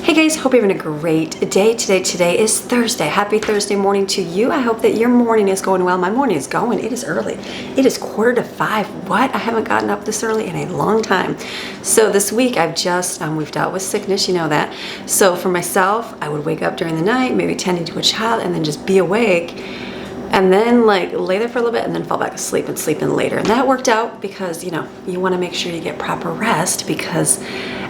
Hey guys, hope you're having a great day today. Today is Thursday. Happy Thursday morning to you. I hope that your morning is going well. My morning is going. It is early. It is 4:45. What? I haven't gotten up this early in a long time. So this week I've just, we've dealt with sickness, you know that. So for myself, I would wake up during the night, maybe tending to a child, and then just be awake. And then like lay there for a little bit and then fall back asleep and sleep in later. And that worked out because, you know, you want to make sure you get proper rest, because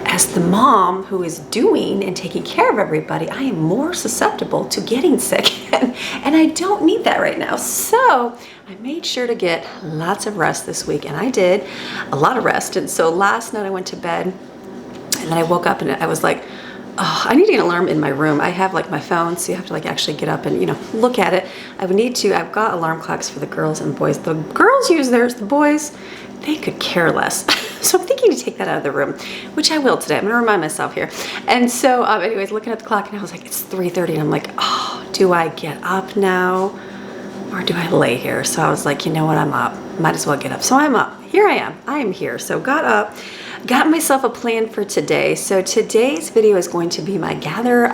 as the mom who is doing and taking care of everybody, I am more susceptible to getting sick and I don't need that right now. So I made sure to get lots of rest this week, and I did a lot of rest. And so last night I went to bed and then I woke up and I was like, oh, I need to get an alarm in my room. I have like my phone, so you have to like actually get up and, you know, look at it. I would need to, I've got alarm clocks for the girls and boys. The girls use theirs, the boys, they could care less. So I'm thinking to take that out of the room, which I will today. I'm gonna remind myself here. And so anyways, looking at the clock and I was like, it's 3:30 and I'm like, oh, do I get up now or do I lay here? So I was like, you know what, I'm up. Might as well get up. So I'm up. Here I am. I am here. So got up. Got myself a plan for today. So today's video is going to be my gather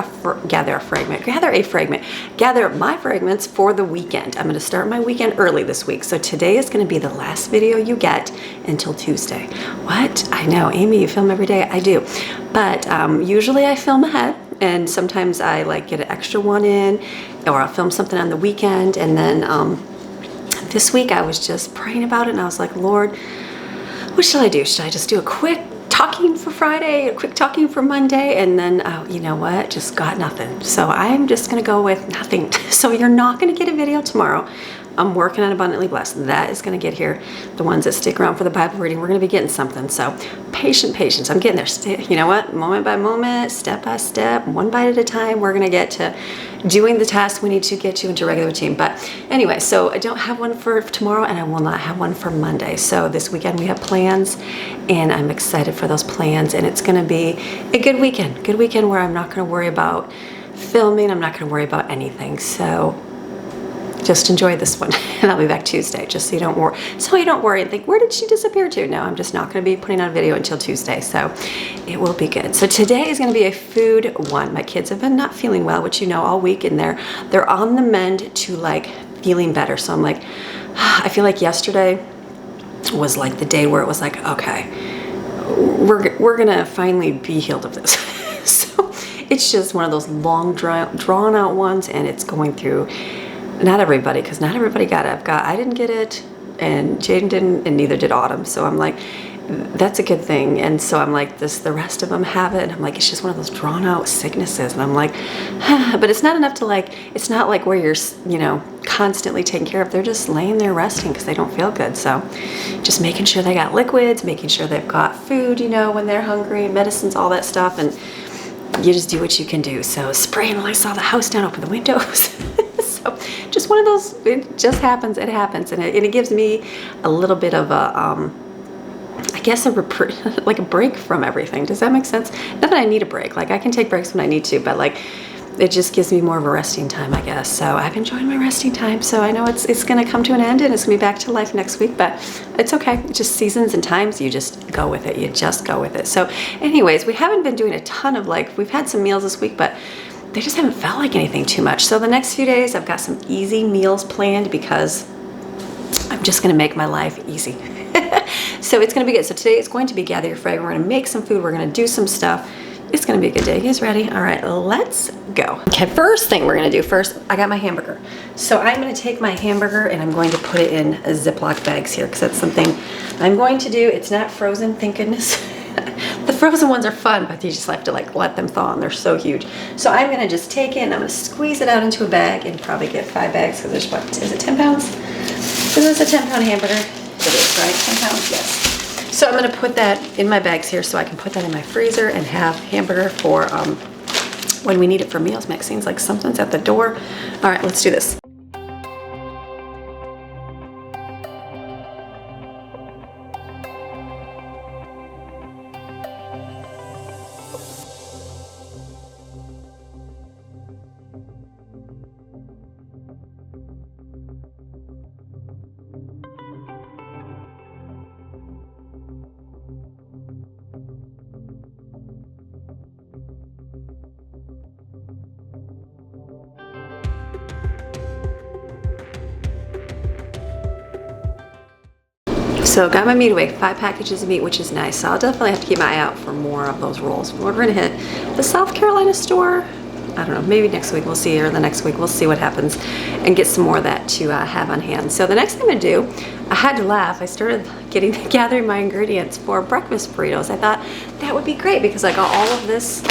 my fragments for the weekend. I'm going to start my weekend early this week. So today is going to be the last video you get until Tuesday. What? I know, Amy, you film every day. I do. But usually I film ahead, and sometimes I like get an extra one in, or I'll film something on the weekend. And then this week I was just praying about it and I was like, Lord, what should I do? Should I just do a quick talking for Friday, a quick talking for Monday? And then, you know what? Just got nothing. So I'm just going to go with nothing. So you're not going to get a video tomorrow. I'm working on Abundantly Blessed. That is going to get here. The ones that stick around for the Bible reading, we're going to be getting something. So patience. I'm getting there. You know what? Moment by moment, step by step, one bite at a time, we're going to get to doing the tasks we need to get you into regular routine. But anyway, so I don't have one for tomorrow and I will not have one for Monday. So this weekend we have plans and I'm excited for those plans, and it's going to be a good weekend where I'm not going to worry about filming. I'm not going to worry about anything. So just enjoy this one, and I'll be back Tuesday, just so you don't worry and think, where did she disappear to? No, I'm just not going to be putting out a video until Tuesday, so it will be good. So today is going to be a food one. My kids have been not feeling well, which you know, all week, and they're on the mend to like feeling better. So I'm like, I feel like yesterday was like the day where it was like, okay, we're gonna finally be healed of this. So it's just one of those long drawn out ones, and it's going through. Not everybody, because not everybody got it. I didn't get it, and Jaden didn't, and neither did Autumn. So I'm like, that's a good thing. And so I'm like, the rest of them have it. And I'm like, it's just one of those drawn out sicknesses. And I'm like, but it's not enough to like, it's not like where you're, you know, constantly taking care of. They're just laying there resting because they don't feel good. So just making sure they got liquids, making sure they've got food, you know, when they're hungry, medicines, all that stuff. And you just do what you can do. So spraying Lysol the house down, open the windows. So just one of those, it just happens, it happens. And it gives me a little bit of a, I guess like a break from everything. Does that make sense? Not that I need a break. Like I can take breaks when I need to, but like it just gives me more of a resting time, I guess. So I've enjoyed my resting time. So I know it's going to come to an end and it's going to be back to life next week, but it's okay. It's just seasons and times. You just go with it. You just go with it. So anyways, we haven't been doing a ton of we've had some meals this week, but they just haven't felt like anything too much. So the next few days I've got some easy meals planned because I'm just going to make my life easy. So it's going to be good. So today it's going to be gather your frag. We're going to make some food. We're going to do some stuff. It's going to be a good day. You guys ready? All right, let's go. Okay, first thing we're going to do first, I got my hamburger. So I'm going to take my hamburger and I'm going to put it in a Ziploc bags here because that's something I'm going to do. It's not frozen, thank goodness. The frozen ones are fun, but you just have to like let them thaw and they're so huge. So I'm going to just take it and I'm going to squeeze it out into a bag and probably get 5 bags because there's what, is it 10 pounds? Is this a 10-pound hamburger? It is, right? 10 pounds, yes. So I'm going to put that in my bags here so I can put that in my freezer and have hamburger for when we need it for meals. Maxine's like, something's at the door. All right, let's do this. So got my meat away, 5 packages of meat, which is nice. So I'll definitely have to keep my eye out for more of those rolls. We're gonna hit the South Carolina store. I don't know, maybe next week we'll see, or the next week we'll see what happens, and get some more of that to have on hand. So the next thing I'm gonna do, I had to laugh. I started gathering my ingredients for breakfast burritos. I thought that would be great because I got all of this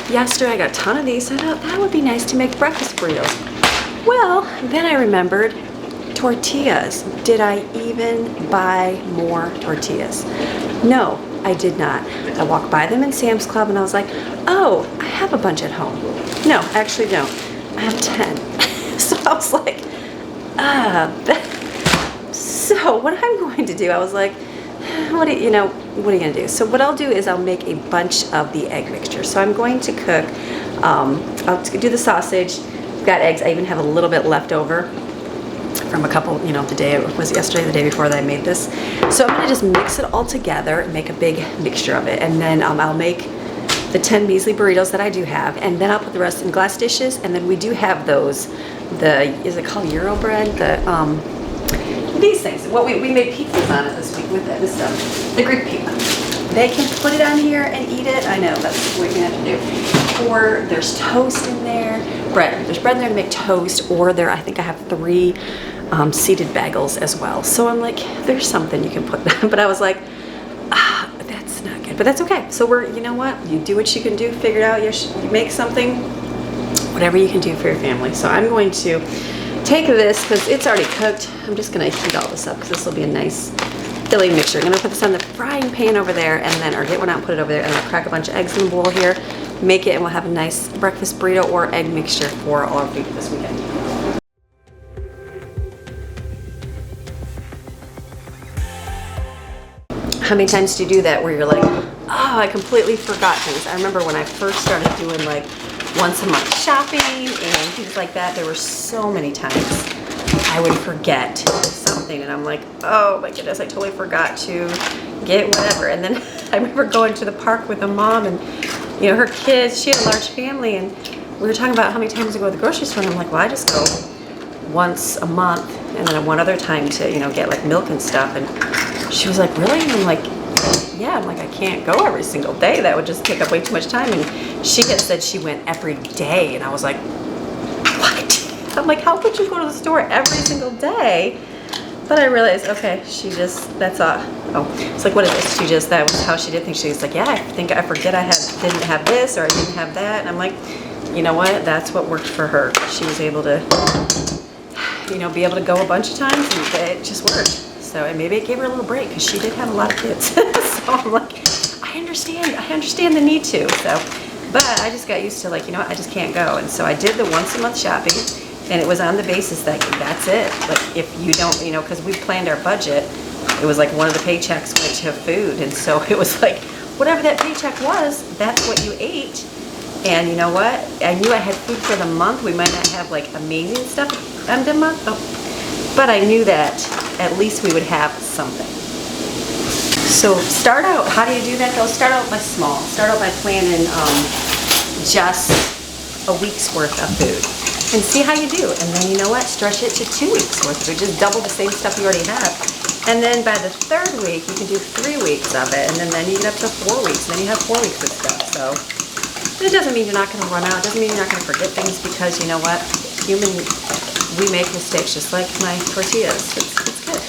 yesterday. I got a ton of these. So I thought that would be nice to make breakfast burritos. Well, then I remembered tortillas. Did I even buy more tortillas? No, I did not. I walked by them in Sam's Club and I was like, oh, I have a bunch at home. No, actually no, I have 10. So I was like, so what I'm going to do, I was like, what are you gonna do? So what I'll do is I'll make a bunch of the egg mixture. So I'm going to cook, I'll do the sausage. I've got eggs. I even have a little bit left over from a couple, the day, it was yesterday, the day before that I made this. So I'm gonna just mix it all together and make a big mixture of it. And then I'll make the 10 measly burritos that I do have, and then I'll put the rest in glass dishes. And then we do have those, is it called Euro bread? These things. Well, we made pizzas on it this week with this stuff. The Greek pizza. They can put it on here and eat it. I know, that's what you're gonna have to do. Or there's toast in there. Bread. There's bread in there to make toast, or I think I have 3 seeded bagels as well. So I'm like, there's something you can put down. But I was like, that's not good. But that's okay. So you know what? You do what you can do, figure it out. You make something, whatever you can do for your family. So I'm going to take this, because it's already cooked. I'm just gonna heat all this up, because this will be a nice filling mixture. I'm gonna put this on the frying pan over there, or get one out and put it over there, and I'll crack a bunch of eggs in the bowl here, make it, and we'll have a nice breakfast burrito or egg mixture for all of you this weekend. How many times do you do that where you're like, oh, I completely forgot things? I remember when I first started doing like once a month shopping and things like that, there were so many times I would forget something, and I'm like, oh my goodness, I totally forgot to get whatever. And then I remember going to the park with a mom, and her kids, she had a large family, and we were talking about how many times to go to the grocery store, and I'm like, well, I just go once a month, and then one other time to get like milk and stuff. And she was like, really? And I'm like, yeah. I'm like, I can't go every single day. That would just take up way too much time. And she had said she went every day, and I was like, what? I'm like, how could you go to the store every single day? But I realized, okay, that's all. Oh, it's like, what is this? That was how she did things. She was like, yeah, I think I forget didn't have this, or I didn't have that. And I'm like, you know what? That's what worked for her. She was able to, be able to go a bunch of times, and it just worked. So, and maybe it gave her a little break, because she did have a lot of kids. So I'm like, I understand the need to. So, but I just got used to like, I just can't go. And so I did the once a month shopping, and it was on the basis that that's it. Like, if you don't, because we planned our budget, it was like one of the paychecks went to food. And so it was like, whatever that paycheck was, that's what you ate. And you know what? I knew I had food for the month. We might not have like amazing stuff on the month, but I knew that at least we would have something. So start out, how do you do that though? Start out by small. Start out by planning just a week's worth of food and see how you do. And then you know what? Stretch it to 2 weeks worth of food. Just double the same stuff you already have. And then by the 3rd week, you can do 3 weeks of it. And then you get up to 4 weeks. And then you have 4 weeks of stuff. So it doesn't mean you're not going to run out. It doesn't mean you're not going to forget things, because you know what? We make mistakes, just like my tortillas. It's good.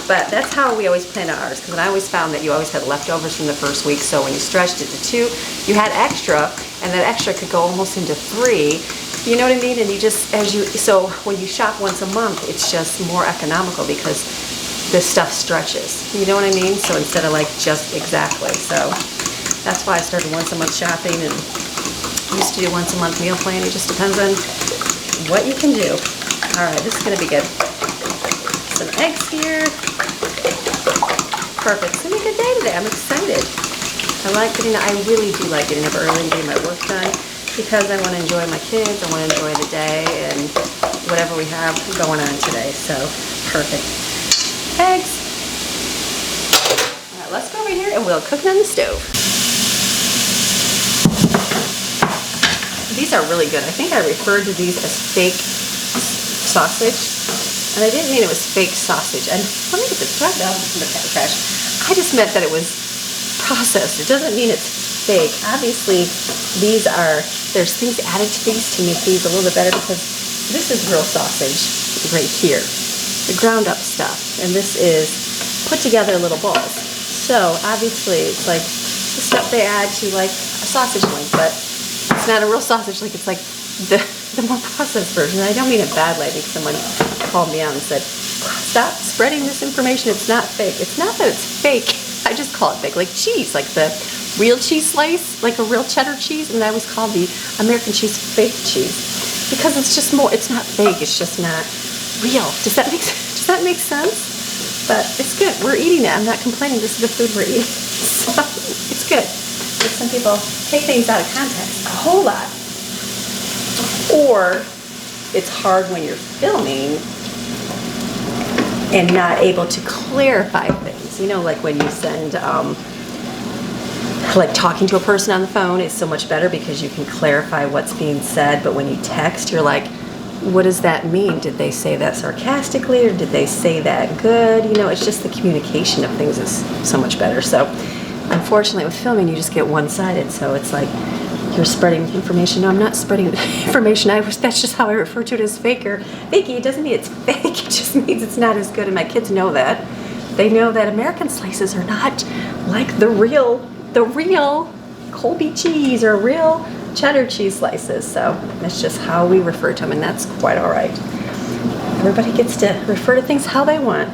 But that's how we always plan ours, because I always found that you always had leftovers from the first week. So when you stretched it to 2, you had extra, and that extra could go almost into 3. You know what I mean? And so when you shop once a month, it's just more economical because this stuff stretches. You know what I mean? So instead of like just exactly. So that's why I started once a month shopping, and used to do once a month meal plan. It just depends on what you can do. All right, this is gonna be good. Some eggs here. Perfect. It's gonna be a good day today. I'm excited. I really do like getting up early and getting my work done, because I want to enjoy my kids. I want to enjoy the day and whatever we have going on today. So perfect. Eggs. All right, let's go over here and we'll cook them on the stove. These are really good. I think I referred to these as fake sausage. And I didn't mean it was fake sausage. And let me get this trash out in the trash. I just meant that it was processed. It doesn't mean it's fake. Obviously, there's things added to these to make these a little bit better, because this is real sausage right here, the ground up stuff, and this is put together little balls. So obviously, it's like the stuff they add to like a sausage link, but it's not a real sausage link. It's like the more processed version. And I don't mean it badly. I think someone called me out and said, stop spreading this information. It's not fake. It's not that it's fake. I just call it fake. Like cheese, like the real cheese slice, like a real cheddar cheese, and that was called the American cheese fake cheese, because it's just more, it's not fake, it's just not real. Does that make sense? But it's good. We're eating it. I'm not complaining. This is the food we're eating. So it's good. But some people take things out of context a whole lot. Or it's hard when you're filming and not able to clarify things. You know, like when you send, like talking to a person on the phone is so much better because you can clarify what's being said. But when you text, you're like, what does that mean? Did they say that sarcastically, or did they say that good? You know, it's just the communication of things is so much better. So unfortunately with filming, you just get one-sided. So it's like you're spreading information. No, I'm not spreading information. That's just how I refer to it, as fake or fakey. It doesn't mean it's fake. It just means it's not as good. And my kids know that. They know that American slices are not like the real Colby cheese or real cheddar cheese slices. So that's just how we refer to them, and that's quite all right. Everybody gets to refer to things how they want.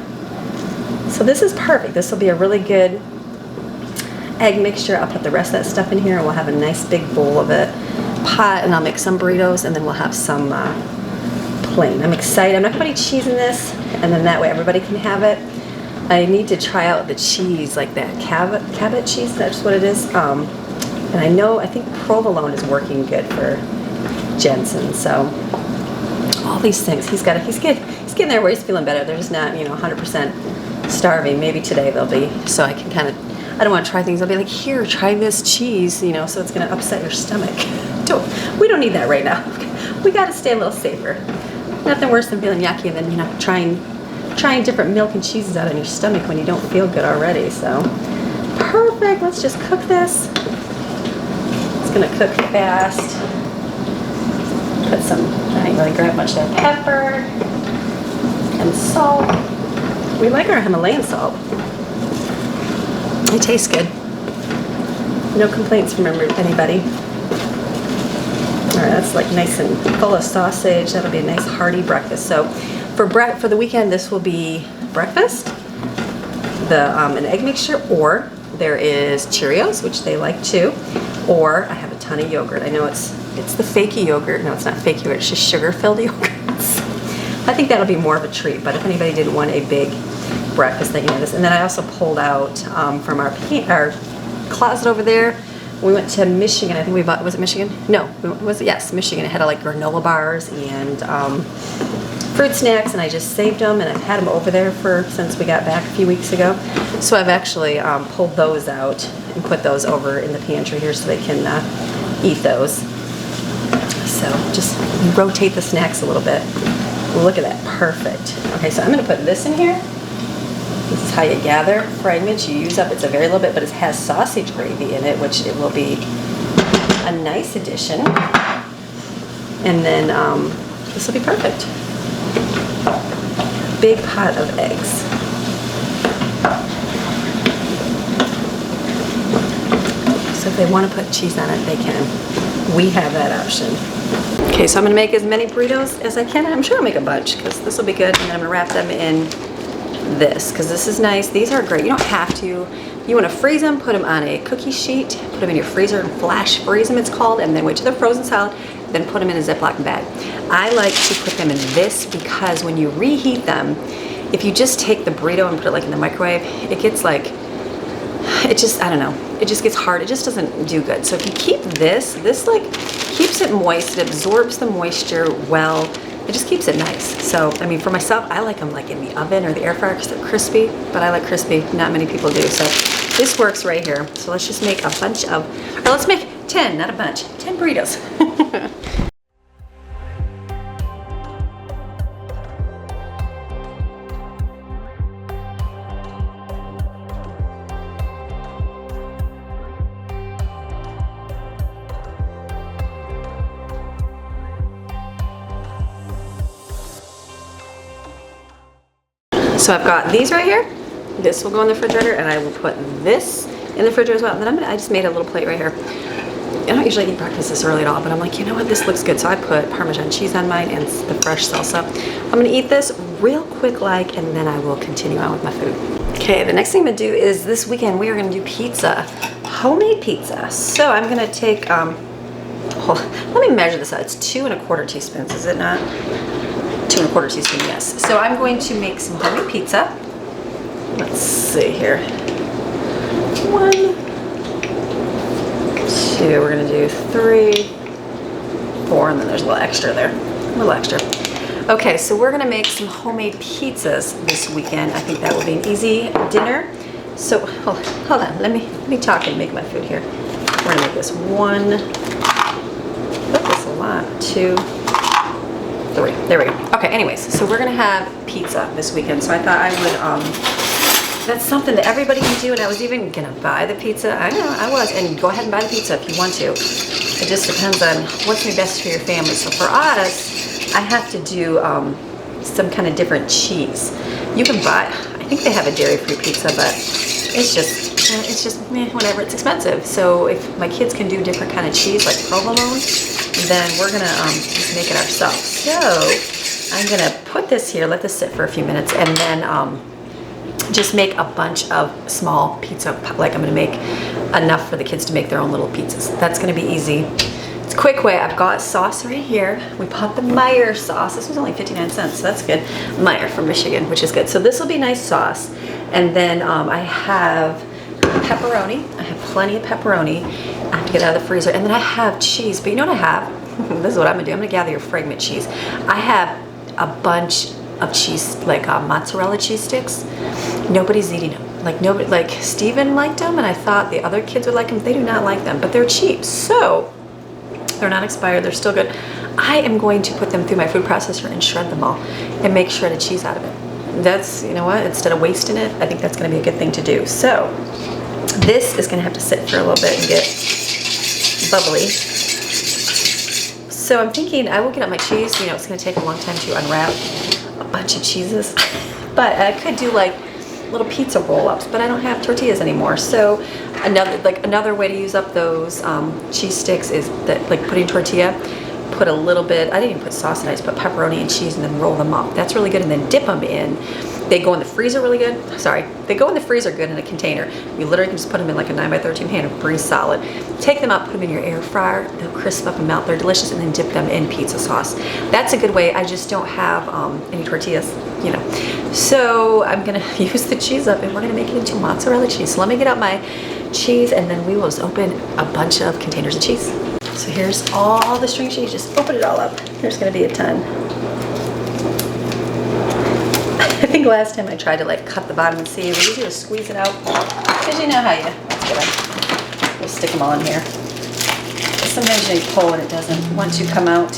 So this is perfect. This will be a really good egg mixture. I'll put the rest of that stuff in here, and we'll have a nice big bowl of it, pot, and I'll make some burritos, and then we'll have some plain. I'm excited. I'm not going to put any cheese in this, and then that way everybody can have it. I need to try out the cheese, like that Cabot cheese. That's what it is. And I think provolone is working good for Jensen. So all these things, he's getting there where he's feeling better. They're just not, 100% starving. Maybe today they'll be. So I can I don't want to try things. I'll be like, here, try this cheese, so it's going to upset your stomach. We don't need that right now. We got to stay a little safer. Nothing worse than feeling yucky and then, trying different milk and cheeses out in your stomach when you don't feel good already. So perfect. Let's just cook this. It's gonna cook fast. Put some, I didn't really grab much there, pepper and salt. We like our Himalayan salt. It tastes good. No complaints from anybody. All right, that's like nice and full of sausage. That'll be a nice hearty breakfast. So for the weekend, this will be breakfast, an egg mixture, or there is Cheerios, which they like too, or I have a ton of yogurt. I know it's the fakey yogurt. No, it's not fake yogurt. It's just sugar-filled yogurts. I think that'll be more of a treat. But if anybody didn't want a big breakfast, they can have this. And then I also pulled out from our closet over there. We went to Michigan. I think we bought. Was it Michigan? No, yes, Michigan. It had like granola bars and fruit snacks, and I just saved them, and I've had them over there since we got back a few weeks ago. So I've actually pulled those out and put those over in the pantry here so they can eat those. So just rotate the snacks a little bit. Look at that, perfect. Okay, so I'm gonna put this in here. This is how you gather fragments. You use up, it's a very little bit, but it has sausage gravy in it, which it will be a nice addition. And then this will be perfect. Big pot of eggs. So if they want to put cheese on it, they can. We have that option. Okay, so I'm going to make as many burritos as I can. I'm sure I'll make a bunch because this will be good. And then I'm going to wrap them in this because this is nice. These are great. You don't have to. You want to freeze them, put them on a cookie sheet, put them in your freezer and flash freeze them, it's called, and then wait till they're frozen solid, then put them in a Ziploc bag. I like to put them in this because when you reheat them, if you just take the burrito and put it like in the microwave, it gets like, I don't know, it just gets hard. It just doesn't do good. So if you keep this like keeps it moist, it absorbs the moisture well. It just keeps it nice. So, I mean, for myself, I like them like in the oven or the air fryer because they're crispy, but I like crispy. Not many people do. So this works right here. So let's just make a bunch of, or let's make 10, not a bunch, 10 burritos. So I've got these right here. This will go in the refrigerator, and I will put this in the refrigerator as well. And then I just made a little plate right here. I don't usually eat breakfast this early at all, but I'm like, you know what, this looks good. So I put Parmesan cheese on mine and the fresh salsa. I'm gonna eat this real quick and then I will continue on with my food. Okay, the next thing I'm gonna do is this weekend we are gonna do pizza, homemade pizza. So I'm gonna take, let me measure this out. It's 2 1/4 teaspoons, is it not? 2 1/4 teaspoons, yes. So I'm going to make some homemade pizza. Let's see here. 1, 2, we're gonna do 3, 4, and then there's a little extra there, a little extra. Okay, so we're gonna make some homemade pizzas this weekend. I think that will be an easy dinner. So hold on, let me talk and make my food here. We're gonna make this 1, that's a lot, 2, 3, there we go. Okay, anyways, so we're gonna have pizza this weekend. So I thought I would, that's something that everybody can do, and I was even gonna buy the pizza. I know, I was, and go ahead and buy the pizza if you want to. It just depends on what's the best for your family. So for us, I have to do some kind of different cheese. You can buy, I think they have a dairy-free pizza, but it's just whatever, it's expensive. So if my kids can do different kind of cheese, like provolone, then we're gonna just make it ourselves. So I'm gonna put this here, let this sit for a few minutes, and then just make a bunch of small pizza, like I'm gonna make enough for the kids to make their own little pizzas. That's gonna be easy. It's a quick way. I've got sauce right here. We bought the Meyer sauce. This was only 59 cents, so that's good. Meyer from Michigan, which is good. So this will be nice sauce. And then I have pepperoni. I have plenty of pepperoni. I have to get out of the freezer. And then I have cheese, but you know what I have? This is what I'm gonna do. I'm gonna gather your fragment cheese. I have a bunch of cheese, like mozzarella cheese sticks. Nobody's eating them. Like nobody, like Steven liked them, and I thought the other kids would like them. They do not like them, but they're cheap. So they're not expired, they're still good. I am going to put them through my food processor and shred them all and make shredded cheese out of it. That's, you know what, instead of wasting it, I think that's gonna be a good thing to do. So this is gonna have to sit for a little bit and get bubbly. So I'm thinking I will get out my cheese. You know, it's gonna take a long time to unwrap a bunch of cheeses, but I could do like little pizza roll-ups, but I don't have tortillas anymore. So another way to use up those cheese sticks is that, like, putting tortilla, put a little bit, I didn't even put sauce in it, I just put pepperoni and cheese and then roll them up. That's really good, and then dip them in. They go in the freezer really good. Sorry, they go in the freezer good in a container. You literally can just put them in like a 9x13 pan, pretty solid. Take them out, put them in your air fryer. They'll crisp up and melt. They're delicious, and then dip them in pizza sauce. That's a good way. I just don't have any tortillas, you know. So I'm gonna use the cheese up, and we're gonna make it into mozzarella cheese. So let me get out my cheese, and then we will just open a bunch of containers of cheese. So here's all the string cheese. Just open it all up. There's gonna be a ton. I think last time I tried to like cut the bottom and see, it was easier to squeeze it out. Because you know how let's get them. We'll stick them all in here. Sometimes you pull and it doesn't want to come out.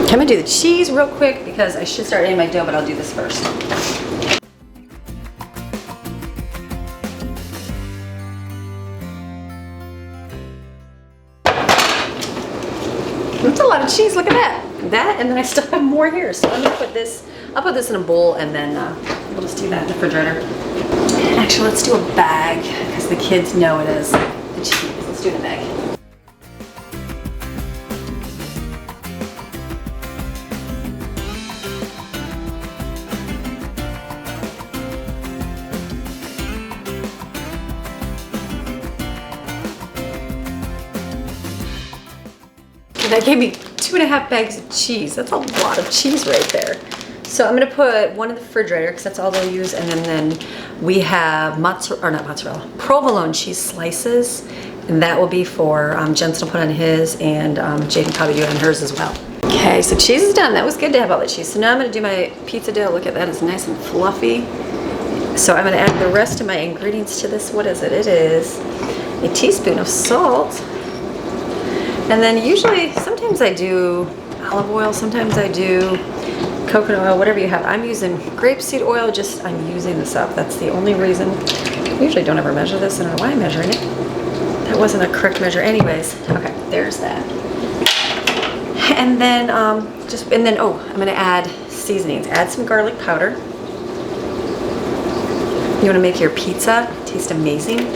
I'm gonna do the cheese real quick because I should start adding my dough, but I'll do this first. That's a lot of cheese, look at that. That, and then I still have more here. So I'm gonna put this, I'll put this in a bowl, and then we'll just do that in the refrigerator. Actually, let's do a bag because the kids know it is the cheese. Let's do it in a bag. That gave me 2.5 bags of cheese. That's a lot of cheese right there. So I'm gonna put one in the refrigerator because that's all they'll use, and then we have provolone cheese slices, and that will be for Jensen will put on his, and Jaden probably do it on hers as well. Okay, so cheese is done. That was good to have all the cheese. So now I'm gonna do my pizza dough. Look at that, it's nice and fluffy. So I'm gonna add the rest of my ingredients to this. What is it? It is a teaspoon of salt. And then usually, sometimes I do olive oil, sometimes I do coconut oil, whatever you have. I'm using grapeseed oil, just I'm using this up. That's the only reason. I usually don't ever measure this. I don't know why I'm measuring it. That wasn't a correct measure anyways. Okay, there's that. And then, oh, I'm gonna add seasonings. Add some garlic powder. You wanna make your pizza taste amazing?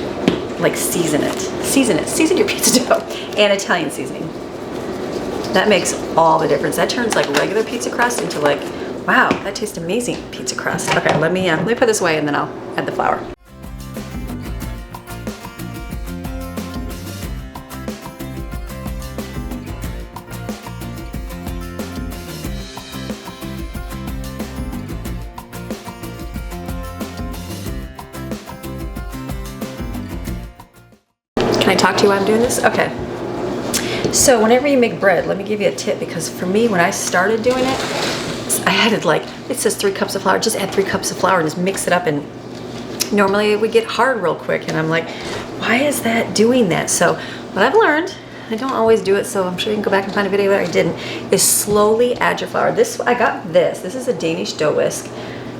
Like season it. Season it. Season your pizza dough. And Italian seasoning. That makes all the difference. That turns like regular pizza crust into like, wow, that tastes amazing pizza crust. Okay, let me put this away and then I'll add the flour. Can I talk to you while I'm doing this? Okay. So whenever you make bread, let me give you a tip, because for me, when I started doing it, I added like, it says 3 cups of flour, just add 3 cups of flour and just mix it up, and normally it would get hard real quick, and I'm like, why is that doing that? So what I've learned, I don't always do it, so I'm sure you can go back and find a video where I didn't, is slowly add your flour. I got this. This is a Danish dough whisk.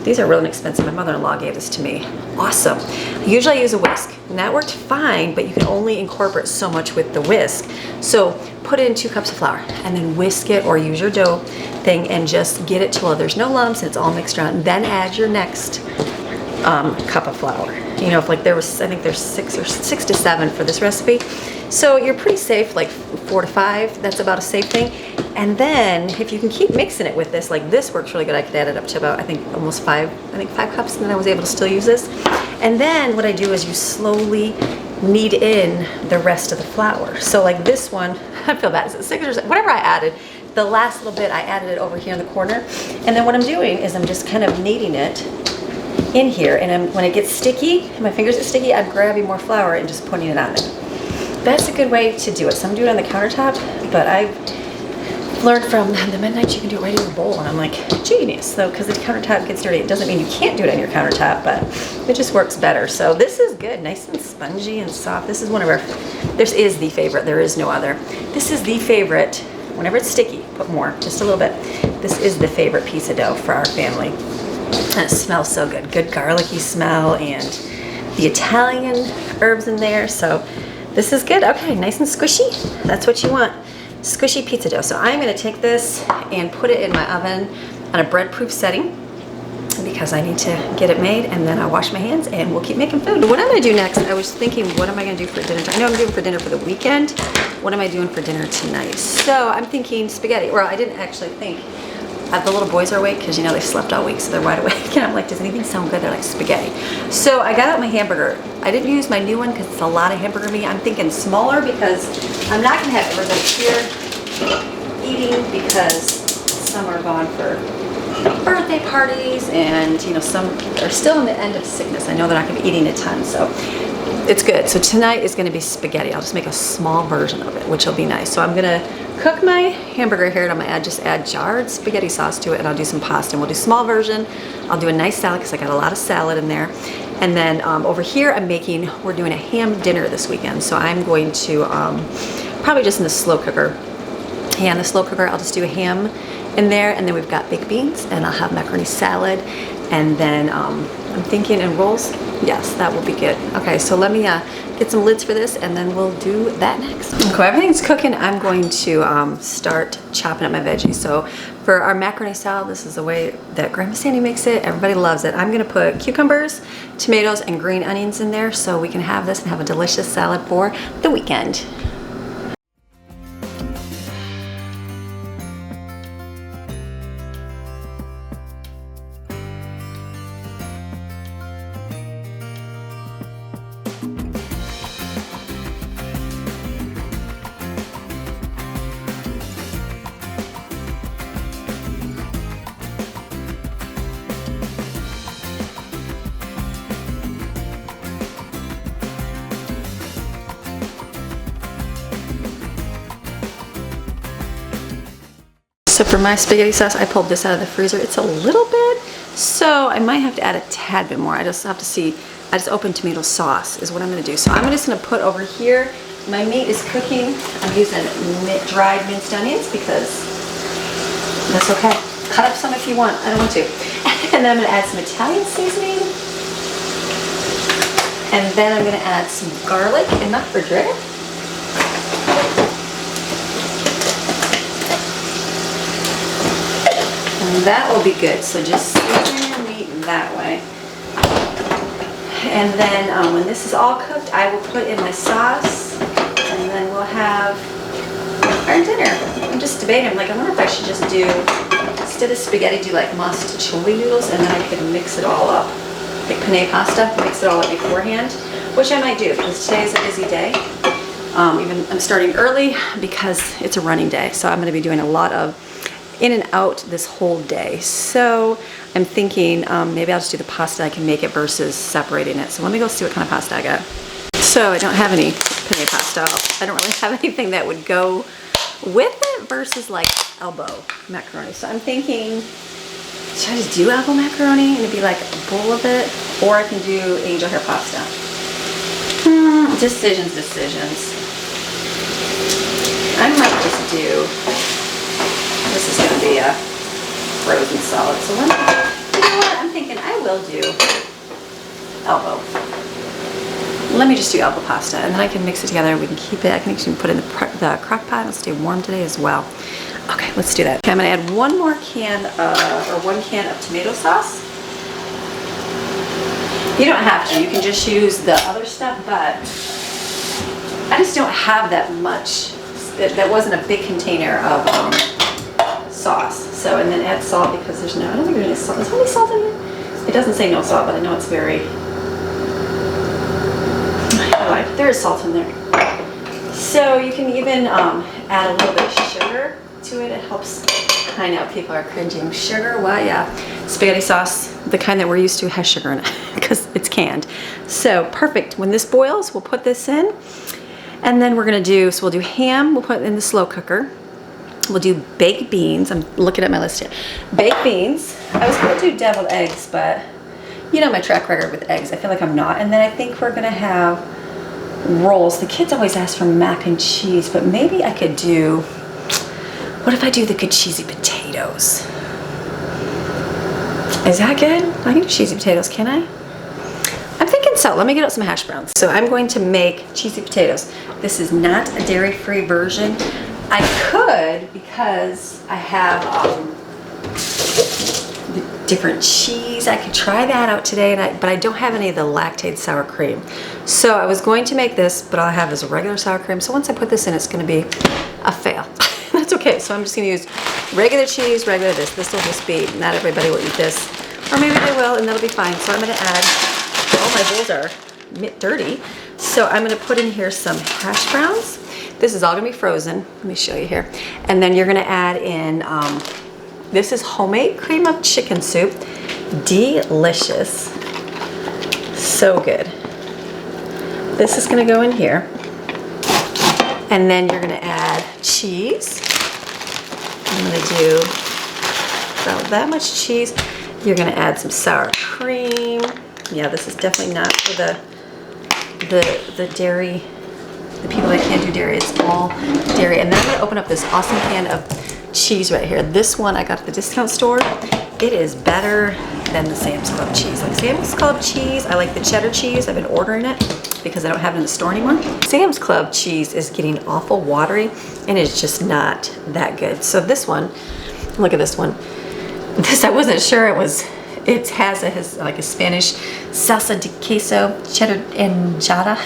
These are really inexpensive. My mother-in-law gave this to me. Awesome. Usually I use a whisk, and that worked fine, but you can only incorporate so much with the whisk. So put in 2 cups of flour and then whisk it, or use your dough thing and just get it to where there's no lumps and it's all mixed around. Then add your next cup of flour. You know, if like there was, I think there's 6 to 7 for this recipe. So you're pretty safe, like 4 to 5. That's about a safe thing. And then if you can keep mixing it with this, like this works really good. I could add it up to about, I think almost 5 cups, and then I was able to still use this. And then what I do is you slowly knead in the rest of the flour. So like this one, I feel bad, it's 6 or 7, whatever I added, the last little bit I added it over here in the corner. And then what I'm doing is I'm just kind of kneading it in here, and when it gets sticky, my fingers get sticky, I'm grabbing more flour and just putting it on there. That's a good way to do it. Some do it on the countertop, but I've learned from the Midnight you can do it right in your bowl, and I'm like, genius. So because the countertop gets dirty, it doesn't mean you can't do it on your countertop, but it just works better. So this is good, nice and spongy and soft. This is one of our, this is the favorite, there is no other. This is the favorite. Whenever it's sticky, put more, just a little bit. This is the favorite piece of dough for our family. And it smells so good. Good garlicky smell and the Italian herbs in there. So this is good. Okay, nice and squishy. That's what you want. Squishy pizza dough. So I'm going to take this and put it in my oven on a bread-proof setting because I need to get it made, and then I'll wash my hands and we'll keep making food. What I'm going to do next, I was thinking, what am I going to do for dinner? I know I'm doing for dinner for the weekend. What am I doing for dinner tonight? So I'm thinking spaghetti. Well, I didn't actually think. The little boys are awake because, you know, they slept all week, so they're wide awake. And I'm like, does anything sound good? They're like, spaghetti. So I got out my hamburger. I didn't use my new one because it's a lot of hamburger meat. I'm thinking smaller because I'm not going to have everybody here eating, because some are gone for birthday parties, and, you know, some are still in the end of sickness. I know they're not going to be eating a ton, so it's good. So tonight is going to be spaghetti. I'll just make a small version of it, which will be nice. So I'm going to cook my hamburger here, and I'm going to just add jarred spaghetti sauce to it, and I'll do some pasta, and we'll do small version. I'll do a nice salad because I got a lot of salad in there. And then over here we're doing a ham dinner this weekend. So I'm going to probably just in the slow cooker. Yeah, in the slow cooker, I'll just do a ham in there, and then we've got baked beans, and I'll have macaroni salad, and then I'm thinking in rolls. Yes, that will be good. Okay, so let me get some lids for this, and then we'll do that next. Okay, everything's cooking. I'm going to start chopping up my veggies. So for our macaroni salad, this is the way that Grandma Sandy makes it. Everybody loves it. I'm gonna put cucumbers, tomatoes, and green onions in there so we can have this and have a delicious salad for the weekend. So for my spaghetti sauce, I pulled this out of the freezer. It's a little bit, so I might have to add a tad bit more. I just have to see. I just opened tomato sauce is what I'm gonna do. So I'm just gonna put over here, my meat is cooking. I'm using dried minced onions because that's okay. Cut up some if you want, I don't want to. And then I'm gonna add some Italian seasoning. And then I'm gonna add some garlic in the refrigerator. And that will be good. So just season your meat that way. And then when this is all cooked, I will put in my sauce, and then we'll have our dinner. I'm just debating, like, I wonder if I should just do, instead of spaghetti, do like mustacholi noodles, and then I could mix it all up. Like penne pasta, mix it all up beforehand, which I might do because today is a busy day. Even I'm starting early because it's a running day, so I'm going to be doing a lot of in and out this whole day. So I'm thinking maybe I'll just do the pasta. I can make it versus separating it. So let me go see what kind of pasta I got. So I don't have any penne pasta. I don't really have anything that would go with it versus like elbow macaroni. So I'm thinking, should I just do elbow macaroni and it'd be like a bowl of it? Or I can do angel hair pasta. Decisions. I might just do, this is gonna be a frozen salad. So let me, you know what, I'm thinking I will do elbow. Let me just do elbow pasta and then I can mix it together. We can keep it, I can actually put it in the crock pot and it'll stay warm today as well. Okay, let's do that. Okay, I'm gonna add one more can or 1 can of tomato sauce. You don't have to, you can just use the other stuff, but I just don't have that much. That wasn't a big container of sauce. So, and then add salt because there's no, I don't think there's any salt. Is there any salt in here? It doesn't say no salt, but I know it's very, there is salt in there. So you can even add a little bit of sugar to it. It helps. I know people are cringing. Sugar, well, yeah. Spaghetti sauce, the kind that we're used to, has sugar in it because it's canned. So perfect. When this boils, we'll put this in. And then we're gonna do, so we'll do ham, we'll put it in the slow cooker. We'll do baked beans. I'm looking at my list here. Baked beans. I was gonna do deviled eggs, but you know my track record with eggs. I feel like I'm not. And then I think we're gonna have rolls. The kids always ask for mac and cheese, but maybe I could do, what if I do the good cheesy potatoes? Is that good? I can do cheesy potatoes, can I? I'm thinking so. Let me get out some hash browns. So I'm going to make cheesy potatoes. This is not a dairy-free version. I could, because I have the different cheese. I could try that out today, but I don't have any of the lactate sour cream. So I was going to make this, but all I have is a regular sour cream. So once I put this in, it's going to be a fail. That's okay. So I'm just going to use regular cheese, regular this. This will just be, not everybody will eat this. Or maybe they will, and that'll be fine. So I'm going to add, oh, my bowls are dirty. So I'm going to put in here some hash browns. This is all going to be frozen. Let me show you here. And then you're going to add in, this is homemade cream of chicken soup. Delicious. So good. This is going to go in here. And then you're going to add cheese. I'm going to do about that much cheese. You're going to add some sour cream. Yeah, this is definitely not for the dairy, the people that can't do dairy. It's all dairy. And then I'm going to open up this awesome can of cheese right here. This one I got at the discount store. It is better than the Sam's Club cheese. Like Sam's Club cheese, I like the cheddar cheese. I've been ordering it because I don't have it in the store anymore. Sam's Club cheese is getting awful watery and it's just not that good. So this one, look at this one. This, I wasn't sure it has like a Spanish salsa de queso, cheddar enchilada.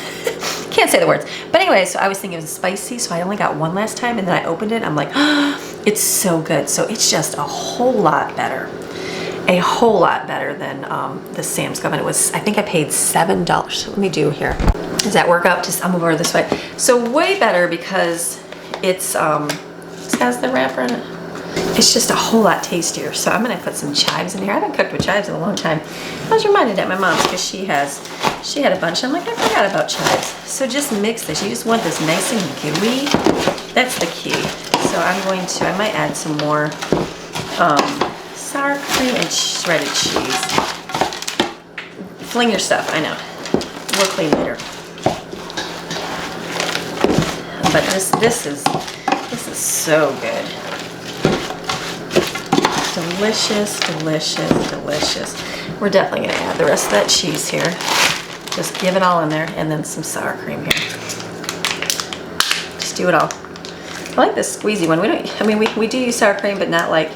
Can't say the words. But anyway, so I was thinking it was spicy, so I only got one last time and then I opened it. I'm like, oh, it's so good. So it's just a whole lot better. A whole lot better than the Sam's Club. And it was, I think I paid $7. So let me do here. Does that work out? Just, I'm over this way. So way better because it's, this has the wrapper in it. It's just a whole lot tastier. So I'm gonna put some chives in here. I haven't cooked with chives in a long time. I was reminded at my mom's because she had a bunch. I'm like, I forgot about chives. So just mix this. You just want this nice and gooey. That's the key. So I might add some more sour cream and shredded cheese. Fling your stuff, I know. We'll clean later. But this is so good. Delicious, delicious, delicious. We're definitely gonna add the rest of that cheese here. Just give it all in there, and then some sour cream here. Just do it all. I like this squeezy one. We do use sour cream, but not like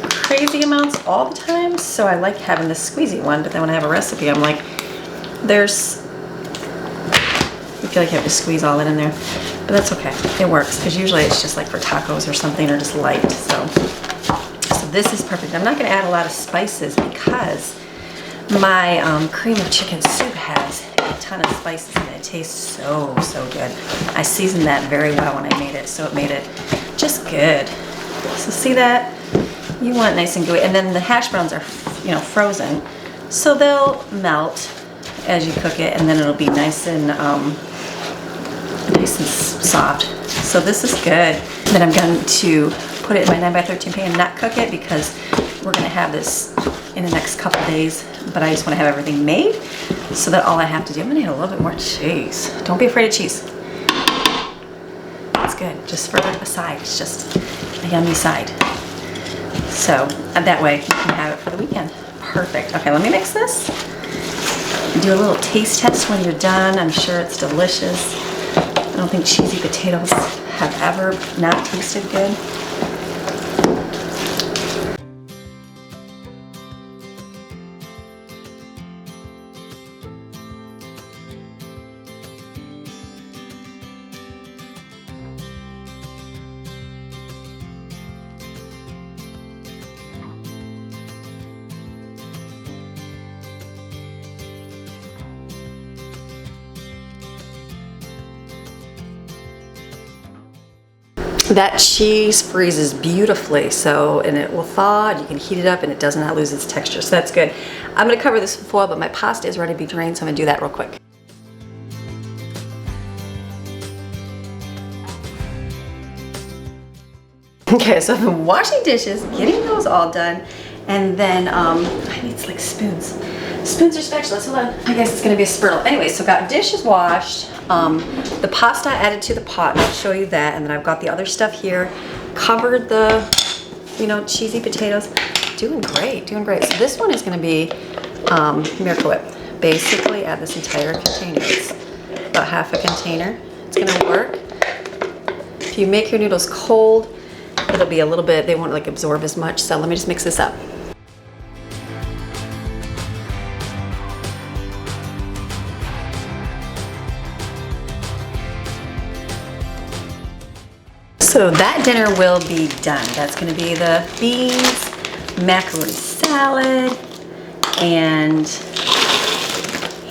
crazy amounts all the time. So I like having this squeezy one, but then when I have a recipe, I'm like, you feel like you have to squeeze all that in there. But that's okay, it works, because usually it's just like for tacos or something, or just light, so this is perfect. I'm not gonna add a lot of spices because my cream of chicken soup has a ton of spices and it tastes so good. I seasoned that very well when I made it, so it made it just good. So see that? You want it nice and gooey, and then the hash browns are, frozen, so they'll melt as you cook it, and then it'll be nice and soft. So this is good. Then I'm going to put it in my 9x13 pan and not cook it, because we're going to have this in the next couple days, but I just want to have everything made so that all I have to do, I'm going to add a little bit more cheese. Don't be afraid of cheese. It's good, just for a side. It's just a yummy side. So that way you can have it for the weekend. Perfect. Okay, let me mix this. Do a little taste test when you're done. I'm sure it's delicious. I don't think cheesy potatoes have ever not tasted good. That cheese freezes beautifully, and it will thaw, and you can heat it up and it does not lose its texture, so that's good. I'm gonna cover this with foil, but my pasta is ready to be drained, so I'm gonna do that real quick. Okay, so I've been washing dishes, getting those all done, and then I need like spoons. Spoons or spatulas, hold on. I guess it's gonna be a spurtle. Anyway, so got dishes washed, the pasta added to the pot, I'll show you that, and then I've got the other stuff here, covered the, cheesy potatoes. Doing great, doing great. So this one is gonna be Miracle Whip. Basically add this entire container. It's about half a container. It's gonna work. If you make your noodles cold, it'll be a little bit, they won't like absorb as much, so let me just mix this up. So that dinner will be done. That's gonna be the beans, macaroni salad, and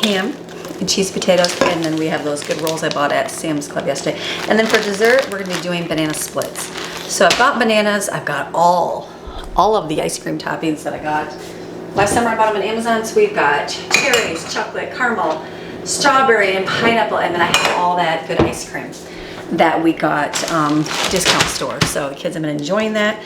ham and cheese potatoes, and then we have those good rolls I bought at Sam's Club yesterday. And then for dessert, we're gonna be doing banana splits. So I've got bananas, I've got all of the ice cream toppings that I got. Last summer I bought them on Amazon, so we've got cherries, chocolate, caramel, strawberry, and pineapple, and then I have all that good ice cream that we got discount store. So the kids have been enjoying that.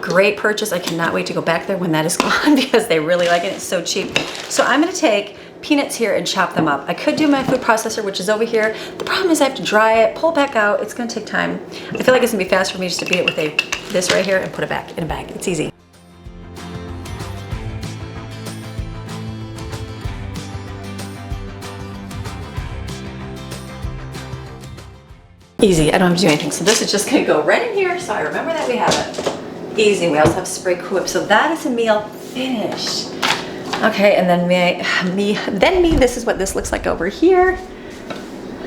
Great purchase. I cannot wait to go back there when that is gone because they really like it. It's so cheap. So I'm gonna take peanuts here and chop them up. I could do my food processor, which is over here. The problem is I have to dry it, pull it back out. It's gonna take time. I feel like it's gonna be fast for me just to beat it with this right here and put it back in a bag. It's easy. Easy, I don't have to do anything. So this is just gonna go right in here, so I remember that we have it. Easy, we also have spray Cool-Whip. So that is a meal finished. Okay, and then this is what this looks like over here.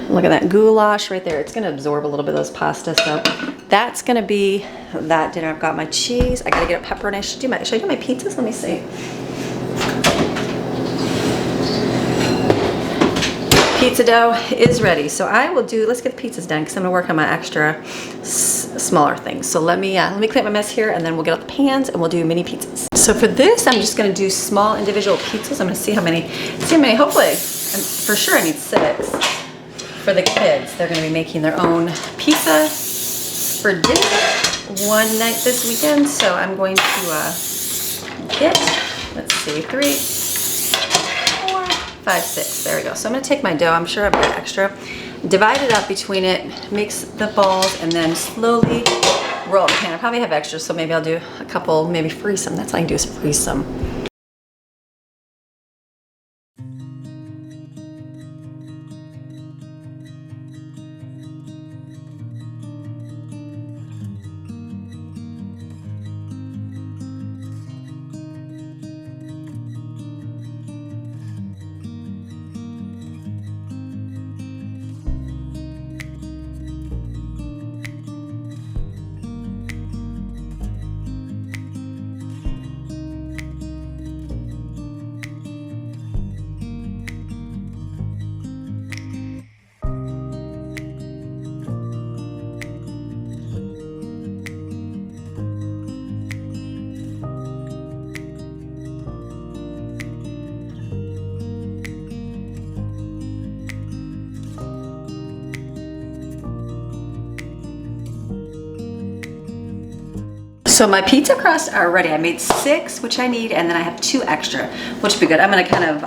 Look at that goulash right there. It's gonna absorb a little bit of those pasta, so that's gonna be that dinner. I've got my cheese. I gotta get a pepperoni. Should I do my pizzas? Let me see. Pizza dough is ready, so I will let's get the pizzas done because I'm gonna work on my extra smaller things. So let me clean up my mess here, and then we'll get out the pans and we'll do mini pizzas. So for this, I'm just gonna do small individual pizzas. I'm gonna see how many, hopefully, for sure I need 6 for the kids. They're gonna be making their own pizza for dinner. one night this weekend, so I'm going to get, let's see, 3, 4, 5, 6. There we go. So I'm going to take my dough. I'm sure I've got extra. Divide it up between it, mix the balls, and then slowly roll the pan. I probably have extra, so maybe I'll do a couple, maybe freeze some. That's all I can do is freeze some. So my pizza crusts are ready. I made 6, which I need, and then I have 2 extra, which will be good. I'm gonna kind of,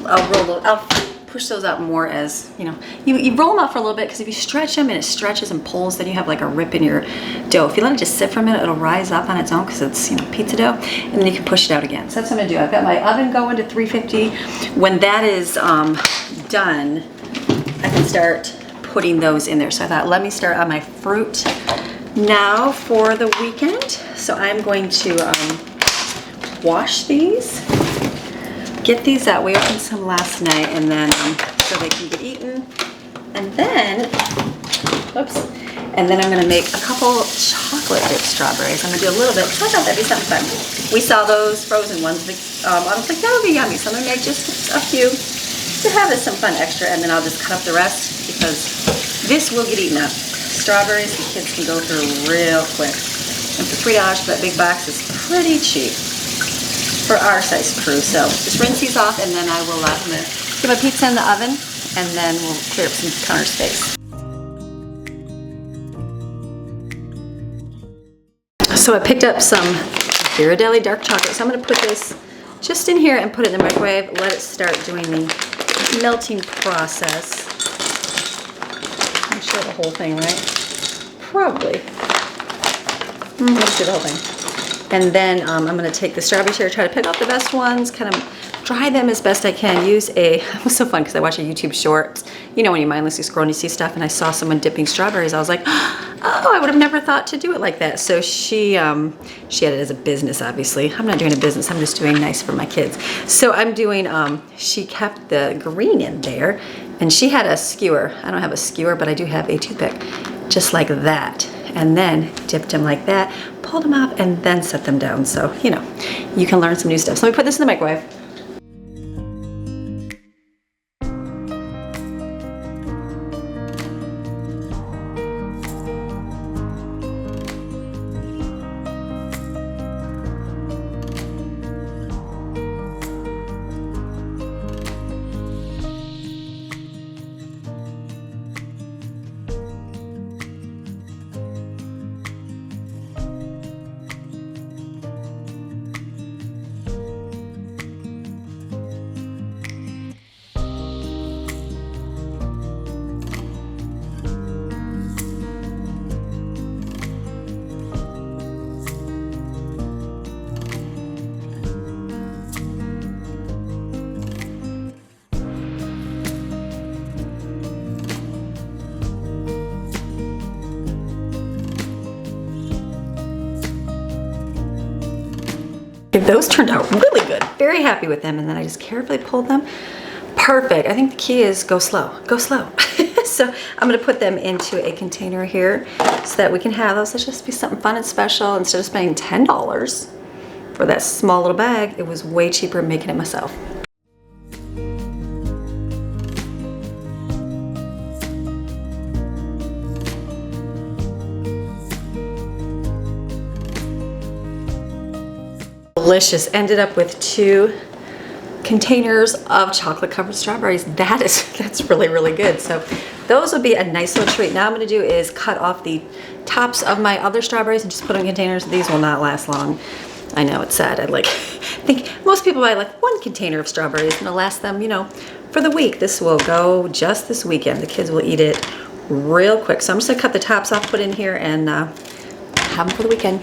I'll push those out more as, you know, you roll them out for a little bit, because if you stretch them and it stretches and pulls, then you have like a rip in your dough. If you let it just sit for a minute, it'll rise up on its own, because it's, you know, pizza dough, and then you can push it out again. So that's what I'm gonna do. I've got my oven going to 350. When that is done, I can start putting those in there. So I thought, let me start on my fruit now for the weekend. So I'm going to wash these, get these out. We opened some last night, and then so they can get eaten. And then, whoops, and then I'm gonna make a couple chocolate dipped strawberries. I'm gonna do a little bit, because I thought that'd be something fun. We saw those frozen ones. I was like, that would be yummy. So I'm gonna make just a few to have as some fun extra, and then I'll just cut up the rest, because this will get eaten up. Strawberries the kids can go through real quick. And for $3 for that big box is pretty cheap for our size crew. So just rinse these off, and then I will I'm gonna get my pizza in the oven, and then we'll clear up some counter space. So I picked up some Ghirardelli dark chocolate. So I'm gonna put this just in here and put it in the microwave. Let it start doing the melting process. Show the whole thing, right? Probably. Let's do the whole thing. And then I'm going to take the strawberries here, try to pick out the best ones, kind of dry them as best I can. It was so fun because I watched a YouTube short. You know when you mindlessly scroll and you see stuff, and I saw someone dipping strawberries. I was like, oh, I would have never thought to do it like that. So she had it as a business, obviously. I'm not doing a business. I'm just doing nice for my kids. So I'm doing, she kept the green in there. And she had a skewer. I don't have a skewer, but I do have a toothpick, just like that. And then dipped them like that, pulled them out, and then set them down. So, you know, you can learn some new stuff. So let me put this in the microwave. Those turned out really good. Very happy with them. And then I just carefully pulled them. Perfect. I think the key is go slow. Go slow. So I'm going to put them into a container here so that we can have those. Let's just be something fun and special. Instead of spending $10 for that small little bag, it was way cheaper making it myself. Delicious. Ended up with 2 containers of chocolate covered strawberries. That's really, really good. So those would be a nice little treat. Now I'm gonna do is cut off the tops of my other strawberries and just put them in containers. These will not last long. I know, it's sad. I think most people buy like one container of strawberries and it'll last them, you know, for the week. This will go just this weekend. The kids will eat it real quick. So I'm just gonna cut the tops off, put in here, and have them for the weekend.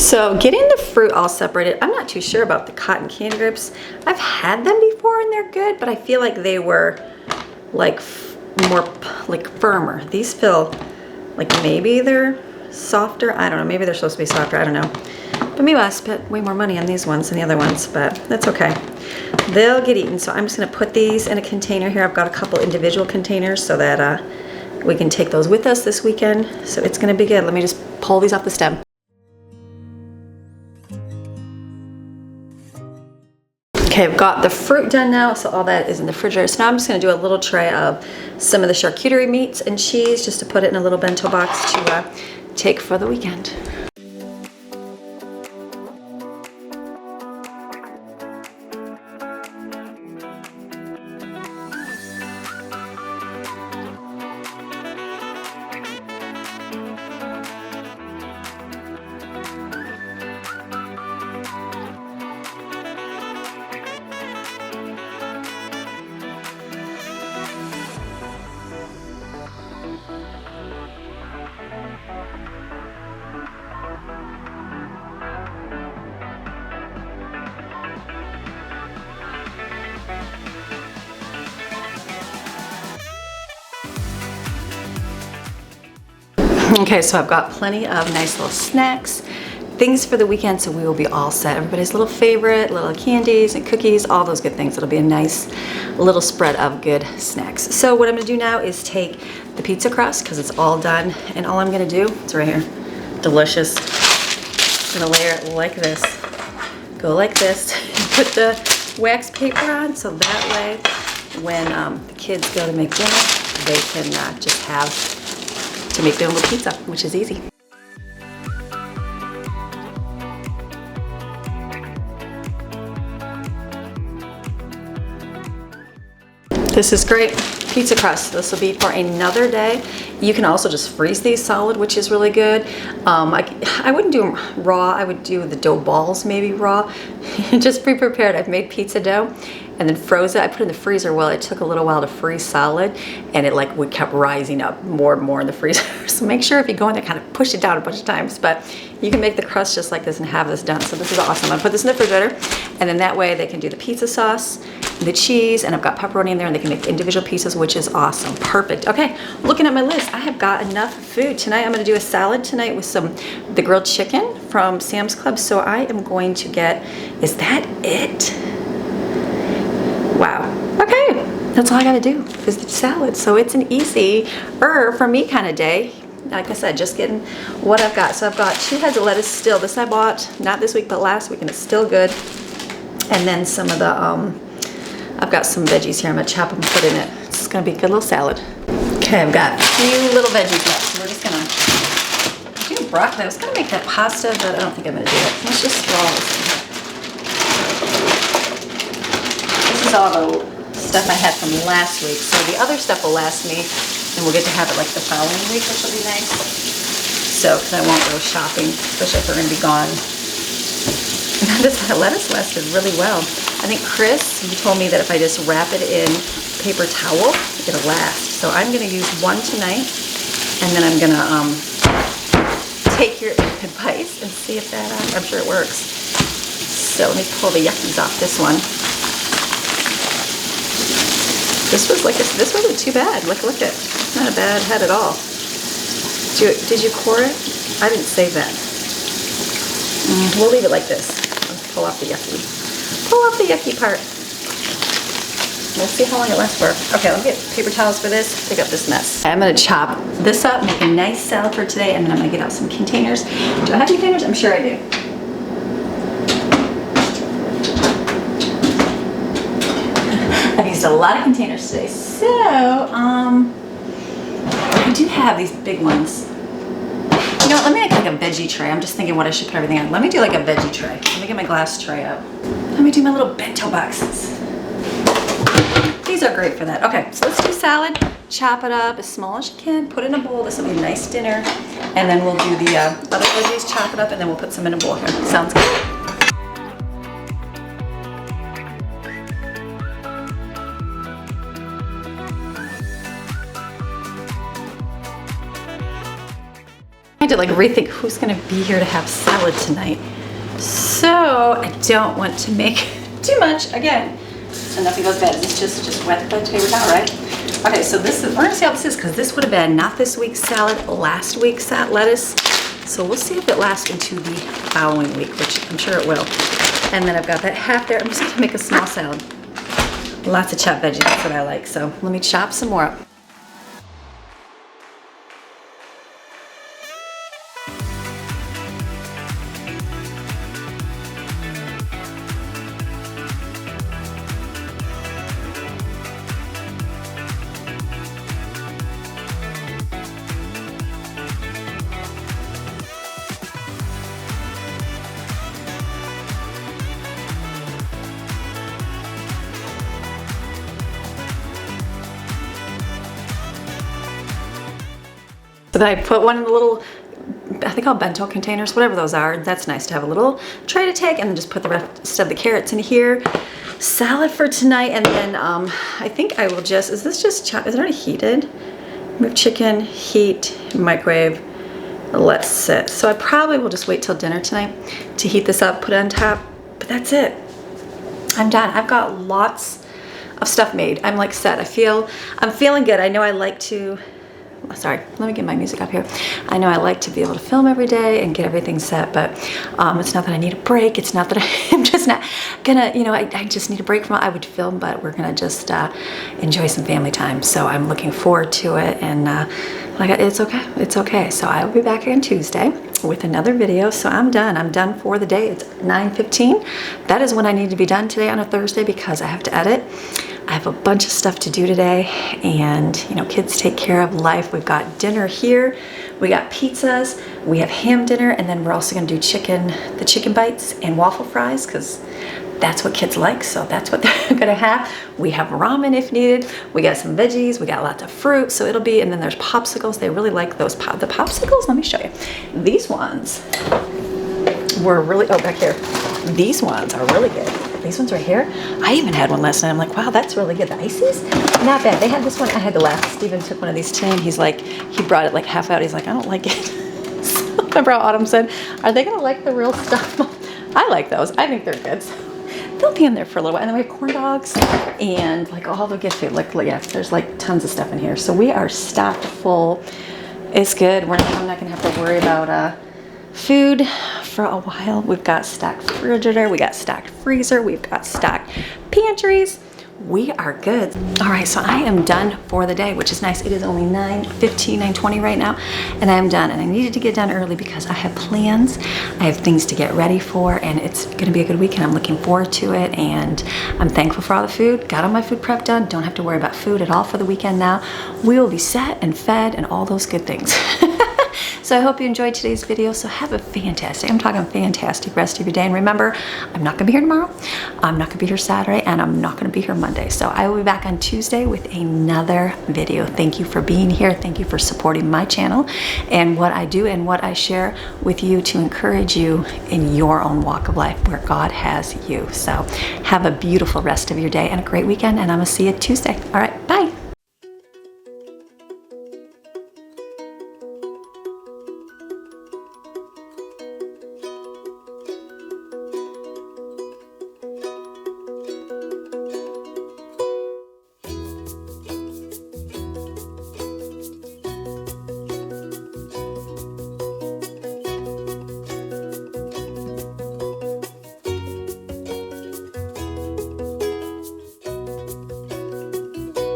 So getting the fruit all separated, I'm not too sure about the cotton candy grips. I've had them before and they're good, but I feel like they were like more like firmer. These feel like maybe they're softer. I don't know, maybe they're supposed to be softer, I don't know. But maybe I spent way more money on these ones than the other ones, but that's okay. They'll get eaten. So I'm just gonna put these in a container here. I've got a couple individual containers so that we can take those with us this weekend. So it's gonna be good. Let me just pull these off the stem. Okay, I've got the fruit done now, so all that is in the refrigerator. So now I'm just gonna do a little tray of some of the charcuterie meats and cheese just to put it in a little bento box to take for the weekend. Okay, so I've got plenty of nice little snacks, things for the weekend, so we will be all set. Everybody's little favorite, little candies and cookies, all those good things. It'll be a nice little spread of good snacks. So what I'm gonna do now is take the pizza crust, because it's all done, and all I'm gonna do, it's right here, delicious. I'm gonna layer it like this, go like this, put the wax paper on, so that way when the kids go to make dinner, they can just have to make their own little pizza, which is easy. This is great pizza crust. This will be for another day. You can also just freeze these solid, which is really good. I wouldn't do them raw. I would do the dough balls maybe raw. Just pre-prepared. I've made pizza dough and then froze it. I put it in the freezer. Well, it took a little while to freeze solid, and it like would kept rising up more and more in the freezer. So make sure if you go in there, kind of push it down a bunch of times. But you can make the crust just like this and have this done. So this is awesome. I'm gonna put this in the refrigerator, and then that way they can do the pizza sauce, the cheese, and I've got pepperoni in there, and they can make individual pieces, which is awesome. Perfect. Okay, looking at my list, I have got enough food. Tonight I'm gonna do a salad tonight with the grilled chicken from Sam's Club. So I am going to get, is that it? Wow, okay. That's all I gotta do is the salad. So it's an easy, for me kind of day. Like I said, just getting what I've got. So I've got 2 heads of lettuce still. This I bought, not this week, but last week, and it's still good. And then some of the, I've got some veggies here. I'm gonna chop them and put in it. It's gonna be a good little salad. Okay, I've got a few little veggies left. So we're just gonna do broccoli. I was gonna make that pasta, but I don't think I'm gonna do it. Let's just throw all this in here. This is all the stuff I had from last week. So the other stuff will last me, and we'll get to have it like the following week, which will be nice. So, because I won't go shopping, especially if we're gonna be gone. This lettuce lasted really well. I think Chris, he told me that if I just wrap it in paper towel, it'll last. So I'm gonna use one tonight, and then I'm gonna take your advice and see if that, I'm sure it works. So let me pull the yuckies off this one. This wasn't too bad. Look at it. It's not a bad head at all. Did you core it? I didn't save that. We'll leave it like this. Let's pull off the yucky. Pull off the yucky part. We'll see how long it lasts for. Okay, let me get paper towels for this. Pick up this mess. I'm gonna chop this up, make a nice salad for today, and then I'm gonna get out some containers. Do I have containers? I'm sure I do. I've used a lot of containers today, so I do have these big ones. You know what, let me make like a veggie tray. I'm just thinking what I should put everything on. Let me do like a veggie tray. Let me get my glass tray out. Let me do my little bento boxes. These are great for that. Okay, so let's do salad. Chop it up as small as you can. Put it in a bowl. This will be a nice dinner. And then we'll do the other veggies, chop it up, and then we'll put some in a bowl here. Sounds good. I had to like rethink who's gonna be here to have salad tonight. So I don't want to make too much again. So nothing goes bad. It's just wet the paper towel, right? Okay, so this is, we're gonna see how this is because this would have been not this week's salad, last week's lettuce. So we'll see if it lasts into the following week, which I'm sure it will. And then I've got that half there. I'm just gonna make a small salad. Lots of chopped veggies, that's what I like. So let me chop some more up. So then I put one in the little, I think I'll bento containers, whatever those are. That's nice to have a little tray to take, and then just put the rest of the carrots in here. Salad for tonight, and then I think I will just, is this just chopped? Is it already heated? Move chicken, heat, microwave, let sit. So I probably will just wait till dinner tonight to heat this up, put it on top, but that's it. I'm done. I've got lots of stuff made. I'm like set. I'm feeling good. I know I like to, sorry, let me get my music up here. I know I like to be able to film every day and get everything set, but it's not that I need a break. It's not that I'm just not gonna, you know, I just need a break from it. I would film, but we're gonna just enjoy some family time. So I'm looking forward to it, and like, it's okay. It's okay. So I will be back on Tuesday with another video. So I'm done. I'm done for the day. It's 9:15. That is when I need to be done today on a Thursday because I have to edit. I have a bunch of stuff to do today, and you know, kids take care of life. We've got dinner here, we got pizzas, we have ham dinner, and then we're also gonna do the chicken bites and waffle fries because that's what kids like, so that's what they're gonna have. We have ramen if needed. We got some veggies, we got lots of fruit, so it'll be, and then there's popsicles. They really like those the popsicles. Let me show you. These ones were really, oh, back here. These ones are really good. These ones right here, I even had one last night. I'm like, wow, that's really good. The ices, not bad. They had this one, I had to laugh. Steven took one of these today, and he's like, he brought it like half out. He's like, I don't like it. So remember how Autumn said, are they gonna like the real stuff? I like those. I think they're good. So they'll be in there for a little while. And then we have corn dogs and like all the good food. Like, yeah, there's like tons of stuff in here. So we are stocked full. It's good. I'm not gonna have to worry about food for a while. We've got stocked refrigerator, we got stocked freezer, we've got stocked pantries. We are good. All right, so I am done for the day, which is nice. It is only 9:15, 9:20 right now, and I'm done. And I needed to get done early because I have plans. I have things to get ready for, and it's gonna be a good weekend. I'm looking forward to it, and I'm thankful for all the food. Got all my food prep done. Don't have to worry about food at all for the weekend now. We will be set and fed and all those good things. So I hope you enjoyed today's video. So have a fantastic, I'm talking fantastic rest of your day. And remember, I'm not gonna be here tomorrow. I'm not gonna be here Saturday, and I'm not gonna be here Monday. So I will be back on Tuesday with another video. Thank you for being here. Thank you for supporting my channel and what I do and what I share with you to encourage you in your own walk of life where God has you. So have a beautiful rest of your day and a great weekend, and I'm gonna see you Tuesday. All right, bye.